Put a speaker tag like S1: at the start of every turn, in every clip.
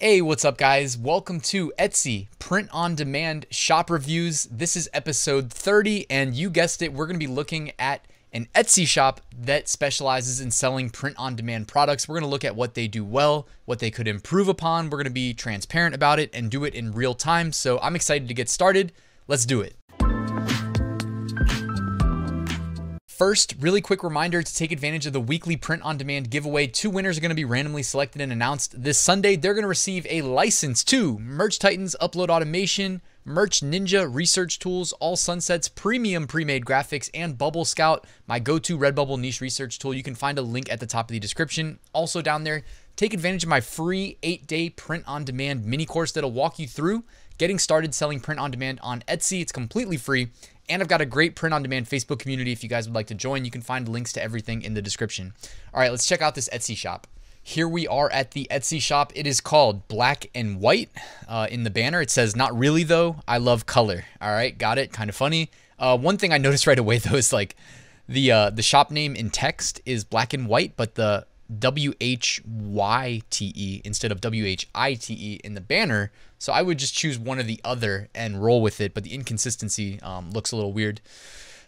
S1: Hey, what's up guys? Welcome to Etsy Print on Demand Shop Reviews. This is episode 30 and you guessed it, we're going to be looking at an Etsy shop that specializes in selling print on demand products. We're going to look at what they do well, what they could improve upon. We're going to be transparent about it and do it in real time. So I'm excited to get started. Let's do it. First, really quick reminder to take advantage of the weekly print on demand giveaway. 2 winners are going to be randomly selected and announced this Sunday. They're going to receive a license to Merch Titans Upload Automation, Merch Ninja Research Tools, All Sunsets Premium Premade Graphics, and Bubble Scout, my go-to Redbubble niche research tool. You can find a link at the top of the description. Also down there, take advantage of my free 8-day print on demand mini course that'll walk you through getting started selling print on demand on Etsy. It's completely free. And I've got a great print on demand Facebook community. If you guys would like to join, you can find links to everything in the description. All right, let's check out this Etsy shop. Here we are at the Etsy shop. It is called Black and White. In the banner, it says, "Not really though, I love color." All right, got it, kind of funny. One thing I noticed right away though is like the shop name in text is Black and White, but the WHYTE instead of WHITE in the banner. So I would just choose one or the other and roll with it, but the inconsistency looks a little weird.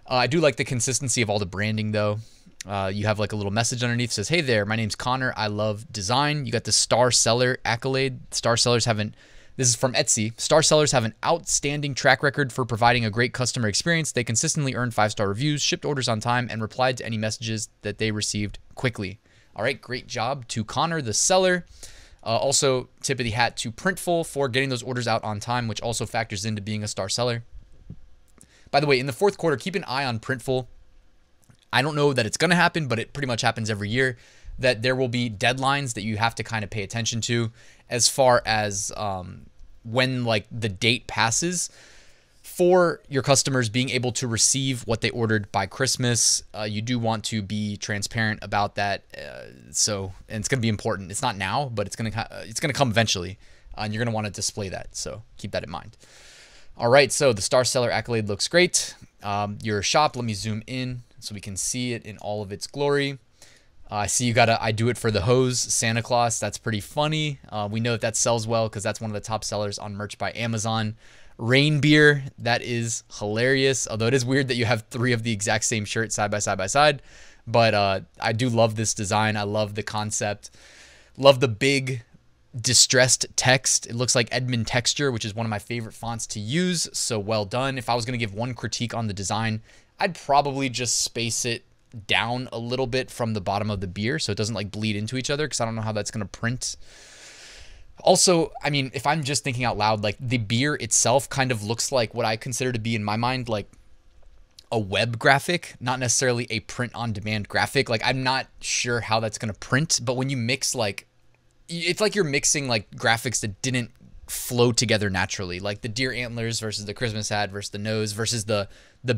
S1: I do like the consistency of all the branding though. You have like a little message underneath that says, "Hey there, my name's Connor. I love design." You got the star seller accolade. Star sellers haven't, this is from Etsy. Star sellers have an outstanding track record for providing a great customer experience. They consistently earn 5-star reviews, shipped orders on time, and replied to any messages that they received quickly. All right, great job to Connor, the seller. Also, tip of the hat to Printful for getting those orders out on time, which also factors into being a star seller. By the way, in the fourth quarter, keep an eye on Printful. I don't know that it's going to happen, but it pretty much happens every year, that there will be deadlines that you have to kind of pay attention to as far as when like the date passes for your customers being able to receive what they ordered by Christmas. You do want to be transparent about that. And it's going to be important. It's not now, but it's going to come eventually, and you're going to want to display that. So keep that in mind. All right. So the star seller accolade looks great. Your shop, let me zoom in so we can see it in all of its glory. I see you got I do it for the hose, Santa Claus. That's pretty funny. We know that sells well because that's one of the top sellers on Merch by Amazon. Rain beer, that is hilarious. Although it is weird that you have 3 of the exact same shirt side by side. But I do love this design. I love the concept. Love the big distressed text. It looks like Edmund texture, which is one of my favorite fonts to use. So well done. If I was going to give one critique on the design, I'd probably just space it down a little bit from the bottom of the beer so it doesn't like bleed into each other, because I don't know how that's going to print. Also, I mean, if I'm just thinking out loud, like the beer itself kind of looks like what I consider to be in my mind like a web graphic, not necessarily a print on demand graphic. Like I'm not sure how that's going to print, but when you mix like, it's like you're mixing like graphics that didn't flow together naturally, like the deer antlers versus the Christmas hat versus the nose versus the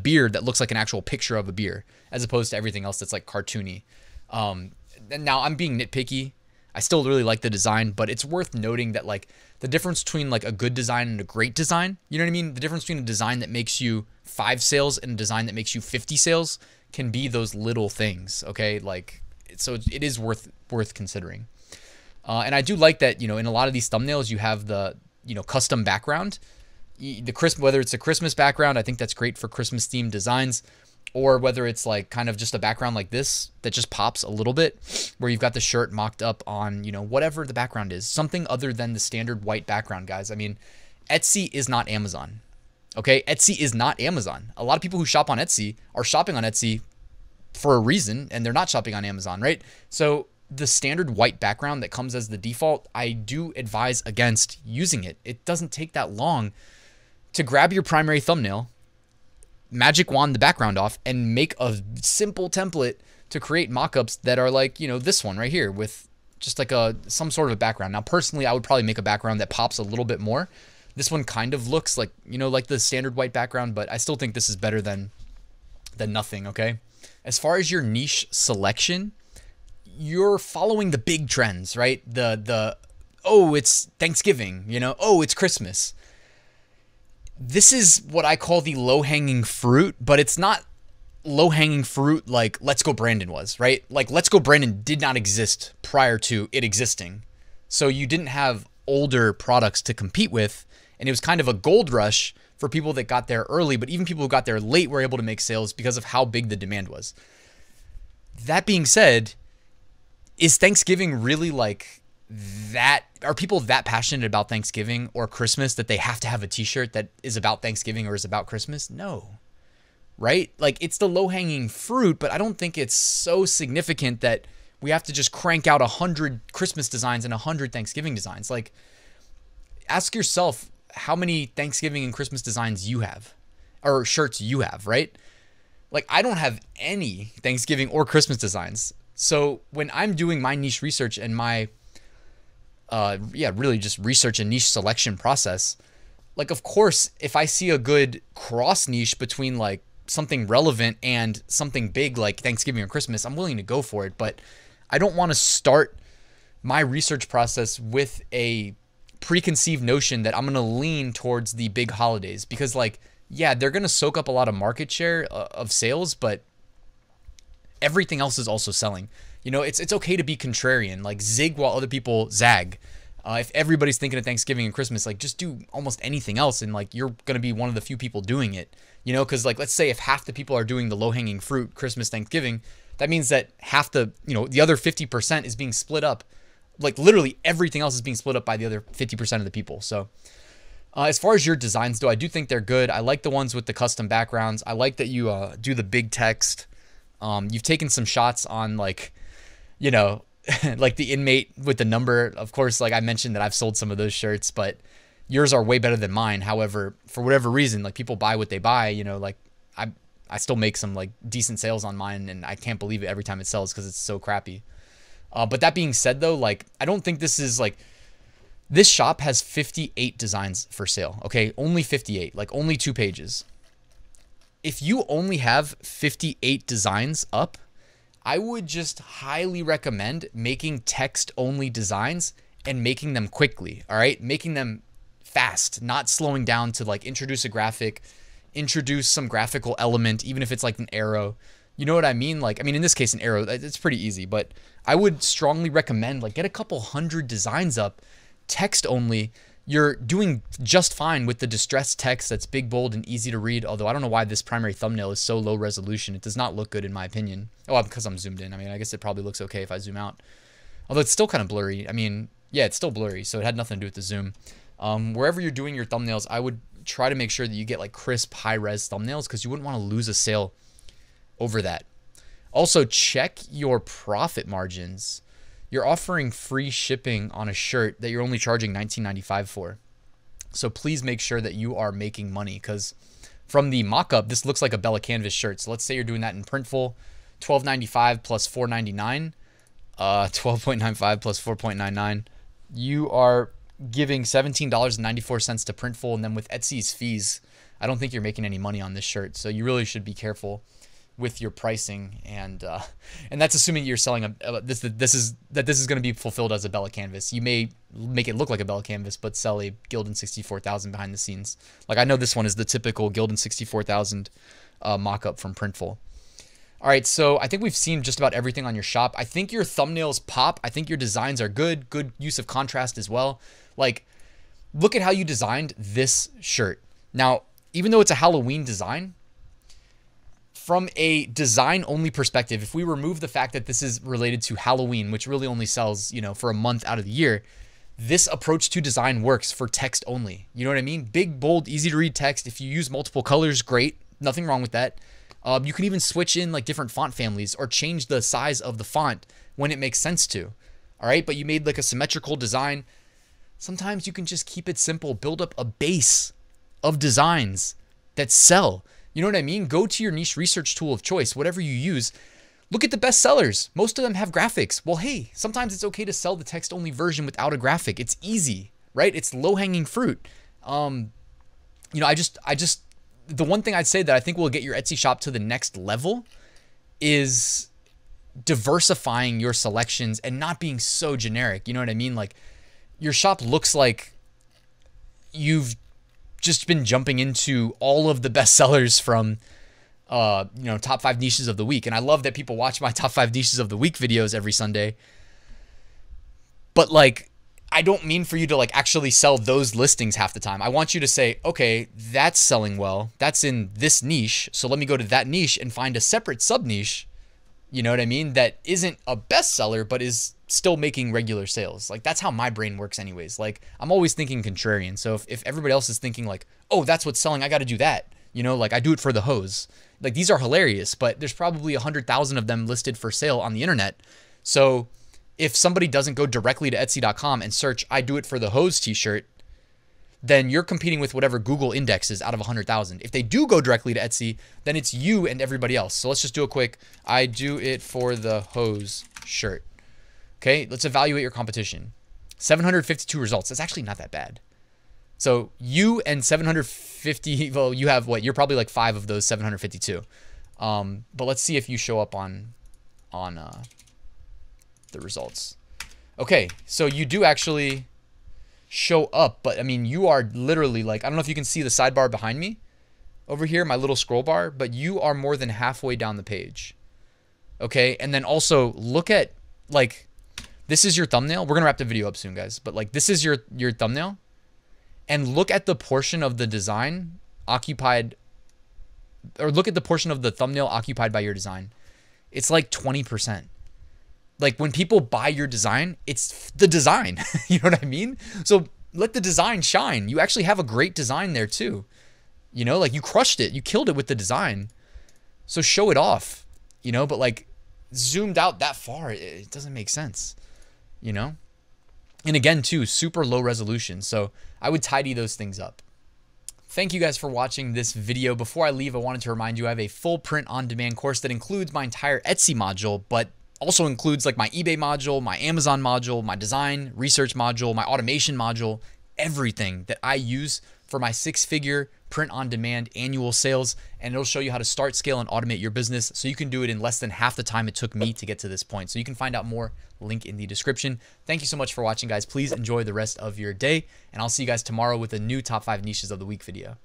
S1: beer that looks like an actual picture of a beer, as opposed to everything else that's like cartoony. And now I'm being nitpicky. I still really like the design, but it's worth noting that like the difference between like a good design and a great design, you know what I mean? The difference between a design that makes you 5 sales and a design that makes you 50 sales can be those little things, okay? Like, so it is worth considering. And I do like that, you know, in a lot of these thumbnails, you have the, you know, custom background. Whether it's a Christmas background, I think that's great for Christmas themed designs, or whether it's like kind of just a background like this that just pops a little bit, where you've got the shirt mocked up on, you know, whatever the background is, something other than the standard white background, guys. I mean, Etsy is not Amazon, okay? Etsy is not Amazon. A lot of people who shop on Etsy are shopping on Etsy for a reason, and they're not shopping on Amazon, right? So the standard white background that comes as the default, I do advise against using it. It doesn't take that long to grab your primary thumbnail, magic wand the background off, and make a simple template to create mockups that are like, you know, this one right here with just like some sort of a background. Now, personally, I would probably make a background that pops a little bit more. This one kind of looks like, you know, like the standard white background, but I still think this is better than nothing, okay? As far as your niche selection, you're following the big trends, right? Oh, it's Thanksgiving, you know, oh, it's Christmas. This is what I call the low-hanging fruit, but it's not low-hanging fruit like Let's Go Brandon was, right? Like Let's Go Brandon did not exist prior to it existing. So you didn't have older products to compete with. And it was kind of a gold rush for people that got there early, but even people who got there late were able to make sales because of how big the demand was. That being said, is Thanksgiving really like that? Are people that passionate about Thanksgiving or Christmas that they have to have a t-shirt that is about Thanksgiving or is about Christmas? No. Right? Like, it's the low-hanging fruit, but I don't think it's so significant that we have to just crank out 100 Christmas designs and 100 Thanksgiving designs. Like, ask yourself how many Thanksgiving and Christmas designs you have or shirts you have, right? Like, I don't have any Thanksgiving or Christmas designs. So when I'm doing my niche research and my, really just research and niche selection process, like, of course, if I see a good cross niche between like something relevant and something big like Thanksgiving or Christmas, I'm willing to go for it. But I don't want to start my research process with a preconceived notion that I'm going to lean towards the big holidays, because like, yeah, they're going to soak up a lot of market share of sales, but everything else is also selling. You know, it's okay to be contrarian, like zig while other people zag. If everybody's thinking of Thanksgiving and Christmas, like just do almost anything else, and like you're going to be one of the few people doing it. You know, because like, let's say if half the people are doing the low-hanging fruit Christmas, Thanksgiving, that means that half the, the other 50% is being split up. Like literally everything else is being split up by the other 50% of the people. So as far as your designs though, I do think they're good. I like the ones with the custom backgrounds. I like that you do the big text. You've taken some shots on like, like the inmate with the number. Of course, like I mentioned that I've sold some of those shirts, but yours are way better than mine. However, for whatever reason, like people buy what they buy, like I still make some like decent sales on mine, and I can't believe it every time it sells because it's so crappy. But that being said though, like I don't think this is like, this shop has 58 designs for sale. Okay. Only 58, like only 2 pages. If you only have 58 designs up, I would just highly recommend making text only designs and making them quickly. All right. Making them fast, not slowing down to like introduce a graphic, introduce some graphical element, even if it's like an arrow. You know what I mean? Like, I mean, in this case, an arrow, it's pretty easy, but I would strongly recommend like get a couple 100 designs up, text only. You're doing just fine with the distressed text that's big, bold, and easy to read. Although I don't know why this primary thumbnail is so low resolution. It does not look good in my opinion. Oh, because I'm zoomed in. I mean, I guess it probably looks okay if I zoom out. Although it's still kind of blurry. I mean, yeah, it's still blurry, so it had nothing to do with the zoom. Wherever you're doing your thumbnails, I would try to make sure that you get like crisp, high-res thumbnails, because you wouldn't want to lose a sale over that. Also, check your profit margins. You're offering free shipping on a shirt that you're only charging $19.95 for. So please make sure that you are making money, because from the mock-up, this looks like a Bella Canvas shirt. So let's say you're doing that in Printful, $12.95 plus $4.99, 12.95 plus 4.99. You are giving $17.94 to Printful, and then with Etsy's fees, I don't think you're making any money on this shirt. So you really should be careful with your pricing, and that's assuming you're selling this is going to be fulfilled as a Bella Canvas. You may make it look like a Bella Canvas, but sell a Gildan 64,000 behind the scenes. Like I know this one is the typical Gildan 64,000 mock-up from Printful. All right, so I think we've seen just about everything on your shop. I think your thumbnails pop. I think your designs are good use of contrast as well. Like, look at how you designed this shirt. Now, even though it's a Halloween design, from a design-only perspective, if we remove the fact that this is related to Halloween, which really only sells, for a month out of the year, this approach to design works for text only. You know what I mean? Big, bold, easy-to-read text. If you use multiple colors, great. Nothing wrong with that. You can even switch in like different font families or change the size of the font when it makes sense to. All right, but you made like a symmetrical design. Sometimes you can just keep it simple, build up a base of designs that sell. You know what I mean? Go to your niche research tool of choice, whatever you use. Look at the best sellers. Most of them have graphics. Well, hey, sometimes it's okay to sell the text-only version without a graphic. It's easy, right? It's low-hanging fruit. The one thing I'd say that I think will get your Etsy shop to the next level is diversifying your selections and not being so generic. You know what I mean? Like, your shop looks like you've just been jumping into all of the best sellers from, top 5 niches of the week. And I love that people watch my top 5 niches of the week videos every Sunday. But like, I don't mean for you to like actually sell those listings half the time. I want you to say, okay, that's selling well. That's in this niche. So let me go to that niche and find a separate sub niche. You know what I mean? That isn't a bestseller, but is still making regular sales. Like that's how my brain works anyways. Like I'm always thinking contrarian. So if everybody else is thinking like, oh, that's what's selling, I got to do that. You know, like I do it for the hose. Like these are hilarious, but there's probably 100,000 of them listed for sale on the internet. So if somebody doesn't go directly to Etsy.com and search, I do it for the hose t-shirt, then you're competing with whatever Google indexes out of 100,000. If they do go directly to Etsy, then it's you and everybody else. So let's just do a quick, I do it for the hose shirt. Okay, let's evaluate your competition. 752 results. That's actually not that bad. So you and 750, well, you have what? You're probably like 5 of those 752. But let's see if you show up on the results. Okay, so you do actually show up, but I mean, you are literally like, I don't know if you can see the sidebar behind me over here, my little scroll bar, but you are more than halfway down the page. Okay, and then also look at like, this is your thumbnail. We're gonna wrap the video up soon, guys, but like this is your thumbnail, and look at the portion of the design occupied, or look at the portion of the thumbnail occupied by your design. It's like 20%. Like when people buy your design, it's the design. You know what I mean? So let the design shine. You actually have a great design there too. You know, like you crushed it. You killed it with the design. So show it off, you know, but like zoomed out that far, it doesn't make sense, you know? And again, too, super low resolution. So I would tidy those things up. Thank you guys for watching this video. Before I leave, I wanted to remind you I have a full print-on-demand course that includes my entire Etsy module, but also includes like my eBay module, my Amazon module, my design research module, my automation module, everything that I use for my 6-figure print-on-demand annual sales. And it'll show you how to start, scale, and automate your business so you can do it in less than half the time it took me to get to this point. So you can find out more, link in the description. Thank you so much for watching, guys. Please enjoy the rest of your day, and I'll see you guys tomorrow with a new top 5 niches of the week video.